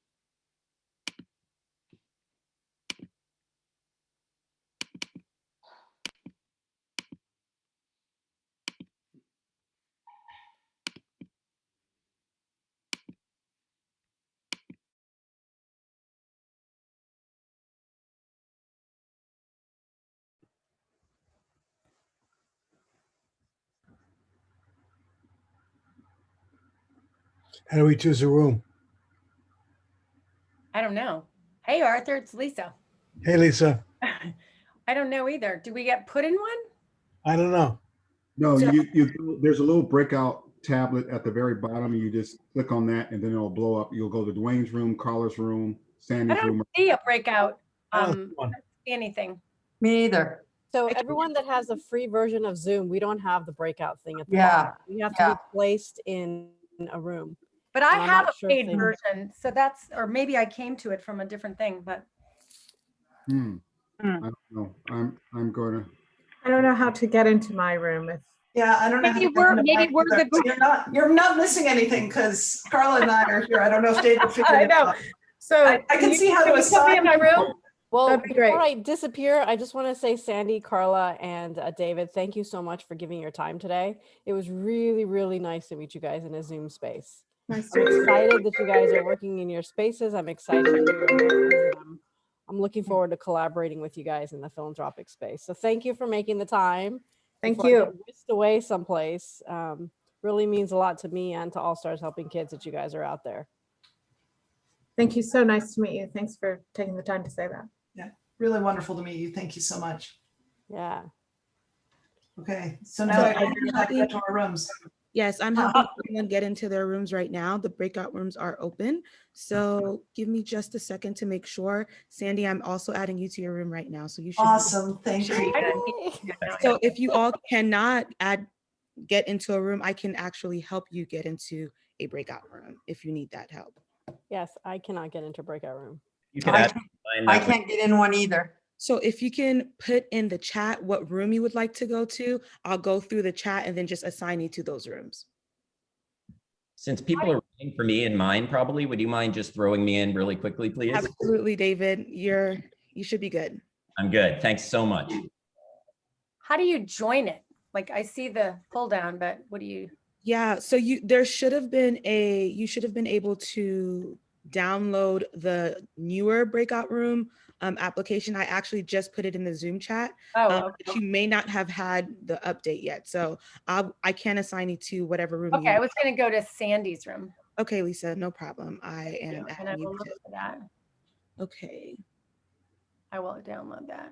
How do we choose a room? I don't know. Hey, Arthur, it's Lisa. Hey, Lisa. I don't know either. Do we get put in one? I don't know. No, So- there's a little breakout tablet at the very bottom, and you just click on that, and then it'll blow up. You'll go to Dwayne's room, Carla's room, I Sandy's don't room. see a breakout. I I don't see one. don't see anything. Me either. So I can- everyone that has a free version of Zoom, we don't have the breakout thing at the Yeah, bottom. We have to be placed in a room. But I I'm have not a sure paid thing. version, so that's, or maybe I came to it from a different thing, but I don't know. I'm going to. I don't know how to get into my room. Yeah, I don't know. Maybe how to we're- get maybe back we're either. the- You're not missing anything because Carla and I are here. I don't know if David figured I it know. out. So I can see how to can you put me in assign my room? people. Well, That'd be before great. I disappear, I just want to say, Sandy, Carla, and David, thank you so much for giving your time today. It was really, really nice to meet you guys in a Zoom space. Nice I'm to meet you. excited that you guys are working in your spaces. I'm excited to hear your visions, and I'm looking forward to collaborating with you guys in the philanthropic space. So thank you for making the time. Thank before I you. get whisked away someplace. Really means a lot to me and to All Stars Helping Kids that you guys are out there. Thank you. So nice to meet you. Thanks for taking the time to say that. Really wonderful to meet you. Thank you so much. Yeah. Okay, so now I'm we're back helping- to our rooms. Yes, I'm helping everyone get into their rooms right now. The breakout rooms are open. So give me just a second to make sure. Sandy, I'm also adding you to your room right now. So you should. Awesome, thank you. So if you all cannot get into a room, I can actually help you get into a breakout room if you need that help. Yes, I cannot get into breakout room. You could I add can't- mine I that way. can't get in one either. So if you can put in the chat what room you would like to go to, I'll go through the chat and then just assign you to those rooms. Since people are waiting for me in mine, probably, would you mind just throwing me in really quickly, please? Absolutely, David. You should be good. I'm good. Thanks so much. How do you join it? Like I see the pull down, but what do you? Yeah, so you should have been able to download the newer breakout room application. I actually just put it in the Zoom chat. Oh, But you may not have had the update yet. So I can assign you to whatever room okay. I was going to go to Sandy's room. Okay, Lisa, no problem. I am And I adding will you look to, for that. okay. I will download that.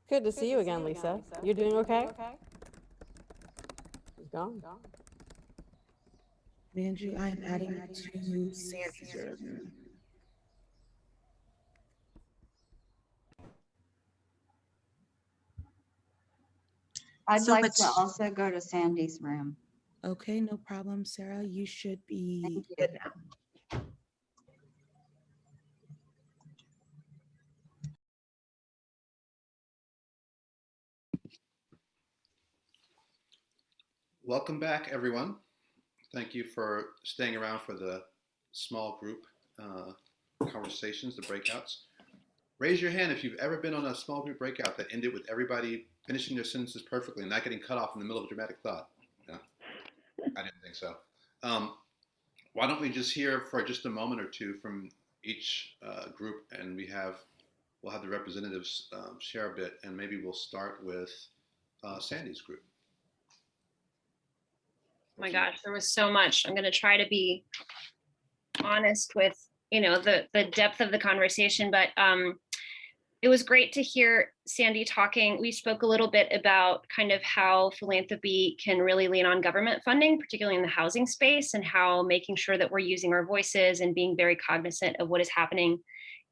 Good to see you again, Lisa. You're doing okay? She's gone. Andrew, I am adding you to Sandy's room. I'd So like much- to also go to Sandy's room. Okay, no problem, Sarah. You should be Thank you. good now. Welcome back, everyone. Thank you for staying around for the small group conversations, the breakouts. Raise your hand if you've ever been on a small group breakout that ended with everybody finishing their sentences perfectly and not getting cut off in the middle of a dramatic thought. Yeah, I didn't think so. Why don't we just hear for just a moment or two from each group, and we'll have the representatives share a bit, and maybe we'll start with Sandy's group. Oh my gosh, there was so much. I'm going to try to be honest with, the depth of the conversation, but it was great to hear Sandy talking. We spoke a little bit about kind of how philanthropy can really lean on government funding, particularly in the housing space, and how making sure that we're using our voices and being very cognizant of what is happening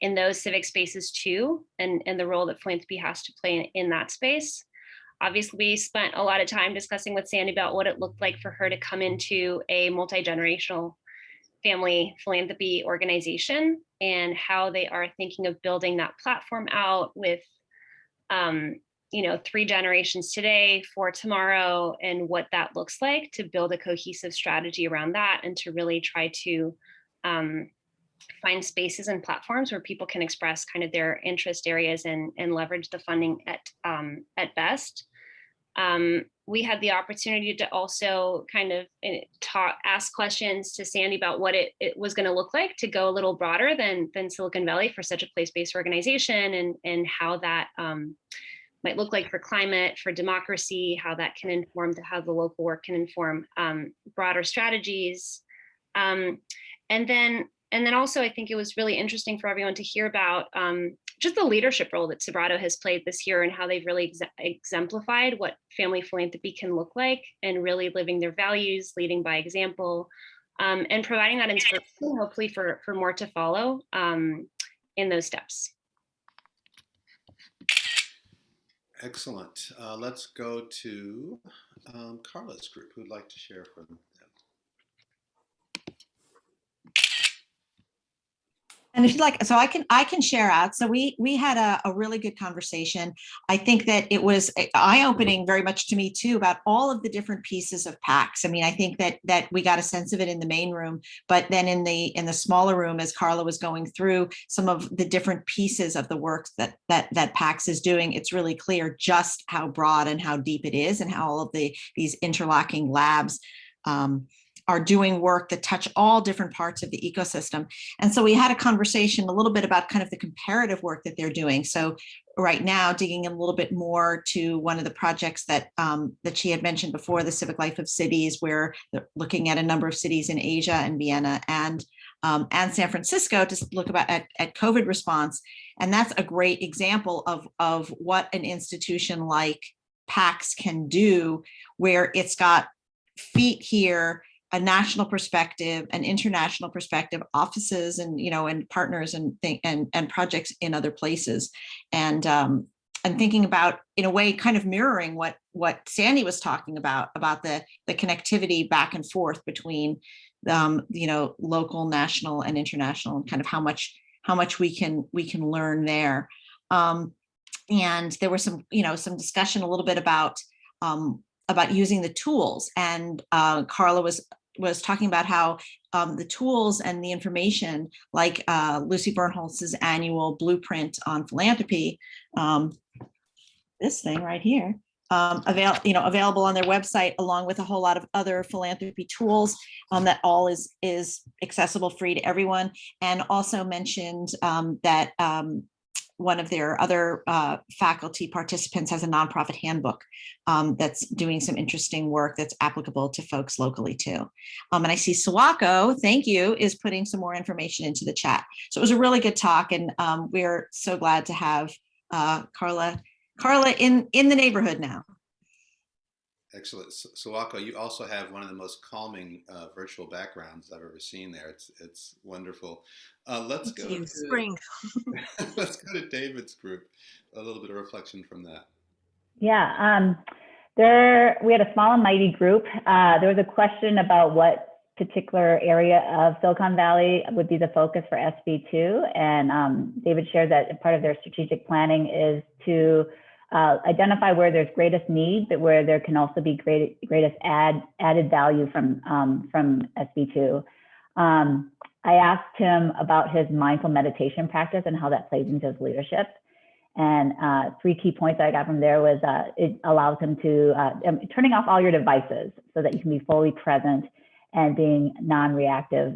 in those civic spaces too, and the role that philanthropy has to play in that space. Obviously, we spent a lot of time discussing with Sandy about what it looked like for her to come into a multi-generational family philanthropy organization and how they are thinking of building that platform out with, 3 generations today, 4 tomorrow, and what that looks like to build a cohesive strategy around that and to really try to find spaces and platforms where people can express kind of their interest areas and leverage the funding at best. We had the opportunity to also kind of ask questions to Sandy about what it was going to look like to go a little broader than Silicon Valley for such a place-based organization, and how that might look like for climate, for democracy, how that can inform how the local work can inform broader strategies. And then also, I think it was really interesting for everyone to hear about just the leadership role that Sobrato has played this year and how they've really exemplified what family philanthropy can look like, and really living their values, leading by example, and providing that inspiration, hopefully for more to follow in those steps. Excellent. Let's go to Carla's group, who'd like to share for them. And if you like, so I can share out. So we had a really good conversation. I think that it was eye-opening very much to me too about all of the different pieces of PACS. I mean, I think that we got a sense of it in the main room, but then in the smaller room, as Carla was going through some of the different pieces of the work that PACS is doing, it's really clear just how broad and how deep it is, and how all of these interlocking labs are doing work that touch all different parts of the ecosystem. And so we had a conversation a little bit about kind of the comparative work that they're doing. So right now, digging a little bit more to one of the projects that that she had mentioned before, the Civic Life of Cities, where they're looking at a number of cities in Asia and Vienna and San Francisco to look at COVID response. And that's a great example of what an institution like PACS can do, where it's got feet here, a national perspective, an international perspective, offices and and partners and projects in other places, and thinking about, in a way, kind of mirroring what Sandy was talking about the connectivity back and forth between local, national, and international, and kind of how much we can learn there. And there was some discussion a little bit about using the tools, and Carla was talking about how the tools and the information, like Lucy Bernholz's annual blueprint on philanthropy, this thing right here, available on their website, along with a whole lot of other philanthropy tools, that all is accessible, free to everyone. And also mentioned that one of their other faculty participants has a nonprofit handbook that's doing some interesting work that's applicable to folks locally too. And I see Sawako, thank you, is putting some more information into the chat. So it was a really good talk, and we're so glad to have Carla in the neighborhood now. Excellent. Sawako, you also have one of the most calming virtual backgrounds I've ever seen there. It's wonderful. Let's go to Spring. let's go to David's group. A little bit of reflection from that. Yeah, we had a small and mighty group. There was a question about what particular area of Silicon Valley would be the focus for SV2, and David shared that part of their strategic planning is to identify where there's greatest need, but where there can also be greatest added value from SV2. I asked him about his mindful meditation practice and how that plays into his leadership. And 3 key points I got from there was it allows him to turning off all your devices so that you can be fully present and being non-reactive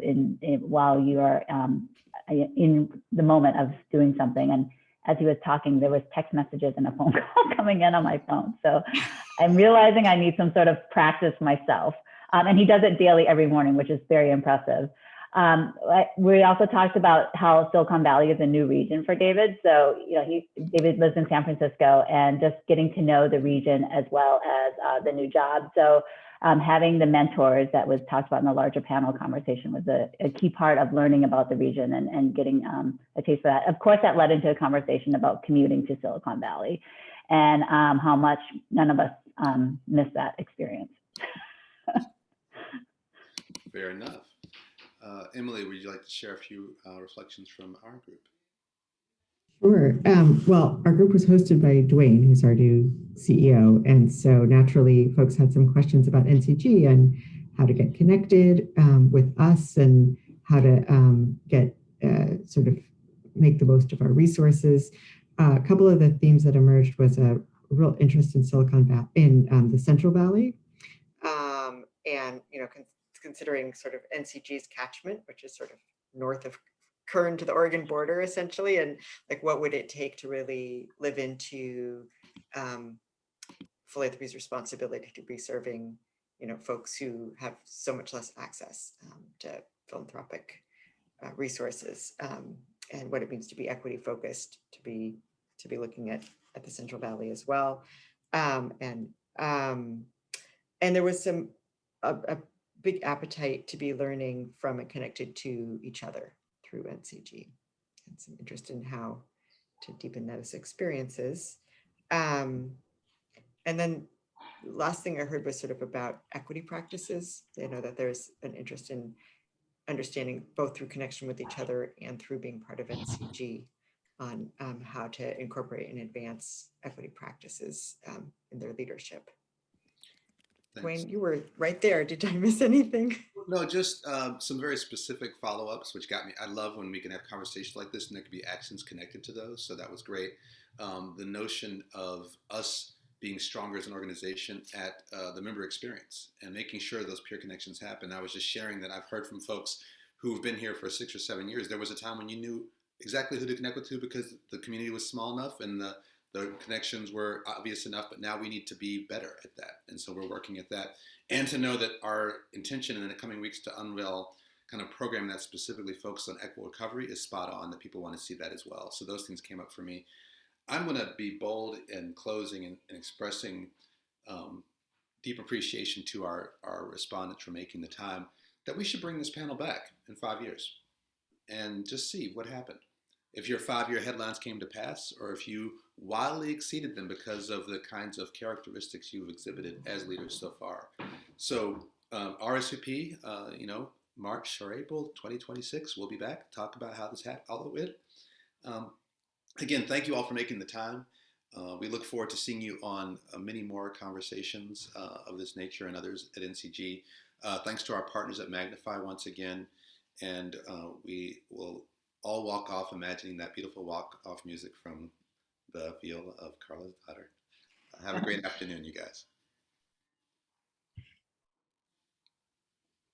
while you are in the moment of doing something. And as he was talking, there was text messages and a phone call coming in on my phone. So I'm realizing I need some sort of practice myself. And he does it daily every morning, which is very impressive. We also talked about how Silicon Valley is a new region for David. So, David lives in San Francisco, and just getting to know the region as well as the new job. So having the mentors that was talked about in the larger panel conversation was a key part of learning about the region and getting a taste for that. Of course, that led into a conversation about commuting to Silicon Valley and how much none of us miss that experience. Fair enough. Emily, would you like to share a few reflections from our group? Sure. Well, our group was hosted by Dwayne, who's our new CEO. And so naturally, folks had some questions about NCG and how to get connected with us and how to get sort of make the most of our resources. A couple of the themes that emerged was a real interest in Silicon Valley, in the Central Valley. And, considering sort of NCG's catchment, which is sort of north of Kern to the Oregon border, essentially, and like what would it take to really live into philanthropy's responsibility to be serving, folks who have so much less access to philanthropic resources, and what it means to be equity focused, to be looking at the Central Valley as well, and there was a big appetite to be learning from and connected to each other through NCG, and some interest in how to deepen those experiences. And then last thing I heard was sort of about equity practices. I know that there's an interest in understanding both through connection with each other and through being part of NCG on how to incorporate and advance equity practices in their leadership. Thanks. Dwayne, you were right there. Did I miss anything? No, just some very specific follow-ups, which got me. I love when we can have conversations like this and there can be actions connected to those. So that was great. The notion of us being stronger as an organization at the member experience and making sure those peer connections happen. I was just sharing that I've heard from folks who've been here for 6 or 7 years. There was a time when you knew exactly who to connect with because the community was small enough and the connections were obvious enough, but now we need to be better at that. And so we're working at that. And to know that our intention in the coming weeks to unveil kind of program that specifically focused on equitable recovery is spot on, that people want to see that as well. So those things came up for me. I'm going to be bold in closing and expressing deep appreciation to our respondents for making the time, that we should bring this panel back in 5 years and just see what happened. If your 5-year headlines came to pass, or if you wildly exceeded them because of the kinds of characteristics you've exhibited as leaders so far. So RSVP, March or April 2026, we'll be back, talk about how this all went. Again, thank you all for making the time. We look forward to seeing you on many more conversations of this nature and others at NCG. Thanks to our partners at Magnify once again. And we will all walk off imagining that beautiful walk-off music from the viola of Carla's daughter. Have a great afternoon, you guys.